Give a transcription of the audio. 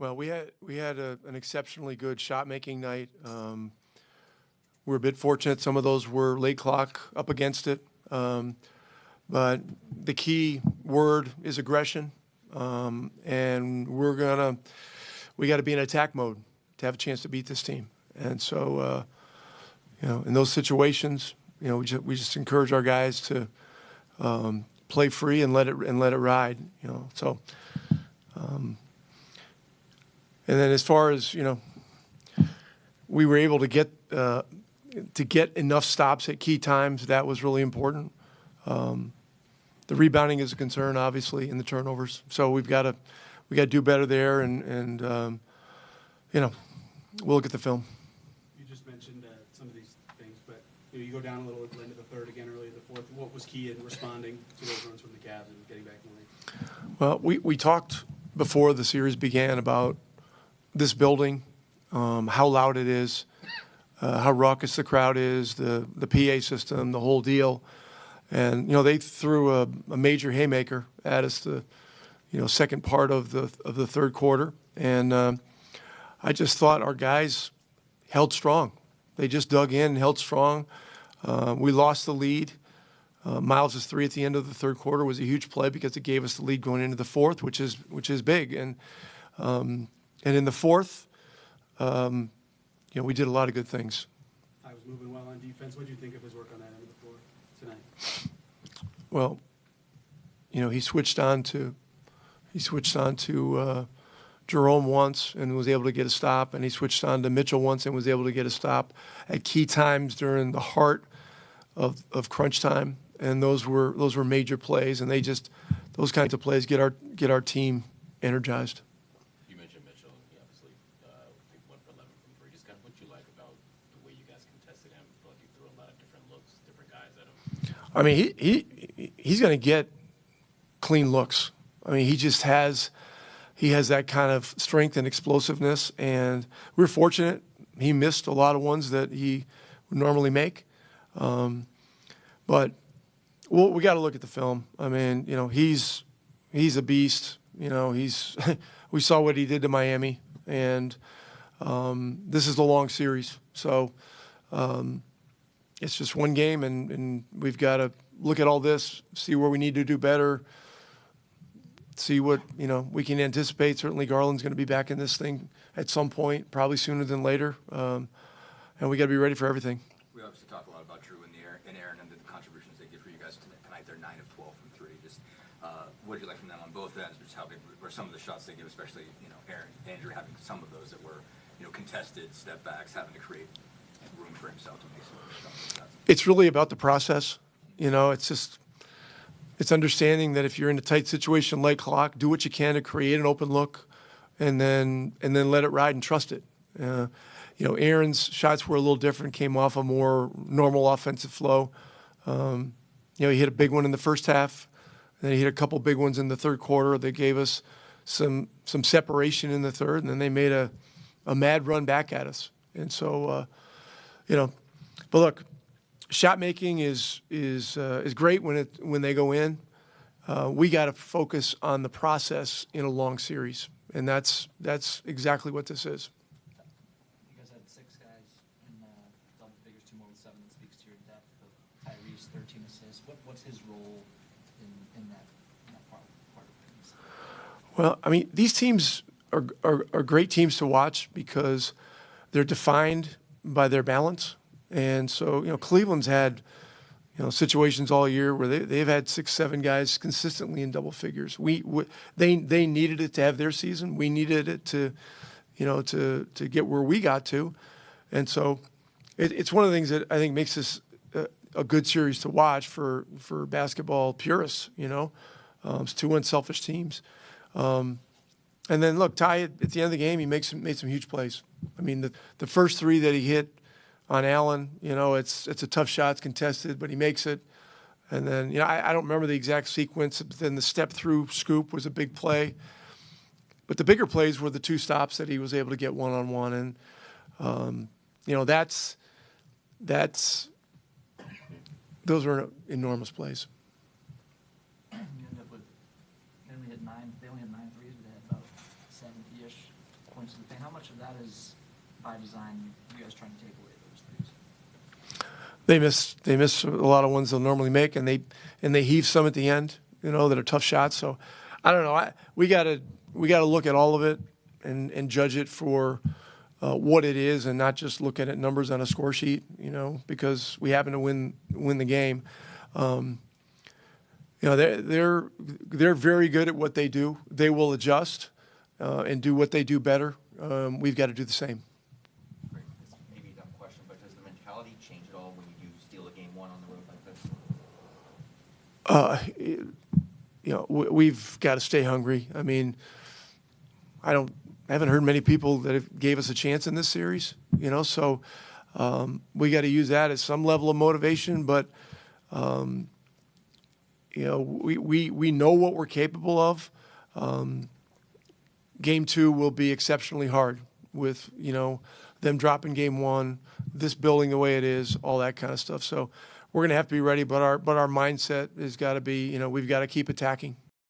Well, we had an exceptionally good shot making night. We're a bit fortunate. Some of those were late clock up against it. But the key word is aggression. And we got to be in attack mode to have a chance to beat this team. And so, in those situations, we just encourage our guys to play free and let it ride. So. And then as far as, we were able to get enough stops at key times, that was really important. The rebounding is a concern, obviously, in the turnovers. So we got to do better there, and we'll look at the film. You just mentioned some of these things, but you go down a little at the end of the third, again early in the fourth. What was key in responding to those runs from the Cavs and getting back in the league? Well, we talked before the series began about this building, how loud it is, how raucous the crowd is, the PA system, the whole deal. And, they threw a major haymaker at us the, second part of the third quarter. And I just thought our guys held strong. They just dug in and held strong. We lost the lead. Miles' three at the end of the third quarter was a huge play because it gave us the lead going into the fourth, which is big. And in the fourth, we did a lot of good things. I was moving well on defense. What did you think of his work on that end of the floor tonight? Well, he switched on to Jerome once and was able to get a stop, and he switched on to Mitchell once and was able to get a stop at key times during the heart of crunch time. And those were major plays, and those kinds of plays get our team energized. You mentioned Mitchell. He obviously went for 11 from three. Just kind of what you like about the way you guys contested him. I feel like you threw a lot of different looks, different guys at him. I mean, he's going to get clean looks. I mean, he has that kind of strength and explosiveness, and we're fortunate. He missed a lot of ones that he would normally make. But we got to look at the film. I mean, he's a beast. We saw what he did to Miami, and this is a long series. So it's just one game, and we've got to look at all this, see where we need to do better, see what we can anticipate. Certainly Garland's going to be back in this thing at some point, probably sooner than later, and we got to be ready for everything. We obviously talk a lot about Drew and Aaron and the contributions they give for you guys tonight. They're 9 of 12 from three. Just what did you like from them on both ends? Just how big were some of the shots they give, especially Aaron, Andrew having some of those that were contested step backs, having to create room for himself to make some of those shots. It's really about the process. It's understanding that if you're in a tight situation like clock, do what you can to create an open look, and then let it ride and trust it. Aaron's shots were a little different, came off a more normal offensive flow. He hit a big one in the first half, and then he hit a couple big ones in the third quarter that gave us some separation in the third, and then they made a mad run back at us. And so, but look, shot making is great when they go in. We got to focus on the process in a long series, and that's exactly what this is. You guys had 6 guys in double figures, 2 more than 7. That speaks to your depth. Of Tyrese, 13 assists. What's his role in that part of things? Well, I mean, these teams are great teams to watch because they're defined by their balance. And so, Cleveland's had, situations all year where they've had 6, 7 guys consistently in double figures. They needed it to have their season. We needed it to get where we got to. And so it's one of the things that I think makes this a good series to watch for basketball purists, It's 2 unselfish teams. And then look, Ty, at the end of the game, he made some huge plays. I mean, the first 3 that he hit on Allen, it's a tough shot, it's contested, but he makes it. And then, I don't remember the exact sequence, but then the step through scoop was a big play. But the bigger plays were the 2 stops that he was able to get one-on-one. And, those were enormous plays. You end up with, they only had 9 threes, but they had about 70-ish how much of that is by design, you guys trying to take away those threes? They miss a lot of ones they'll normally make, and they heave some at the end, that are tough shots. So I don't know. We got to look at all of it and judge it for what it is, and not just looking at numbers on a score sheet, because we happen to win the game. They're very good at what they do. They will adjust and do what they do better. We've got to do the same. Great. This may be a dumb question, but does the mentality change at all when you do steal a game one on the road like this? We've got to stay hungry. I mean, I haven't heard many people that gave us a chance in this series, so we got to use that as some level of motivation, but we know what we're capable of. Game two will be exceptionally hard with, them dropping game one, this building the way it is, all that kind of stuff. So we're going to have to be ready, but our mindset has got to be, we've got to keep attacking.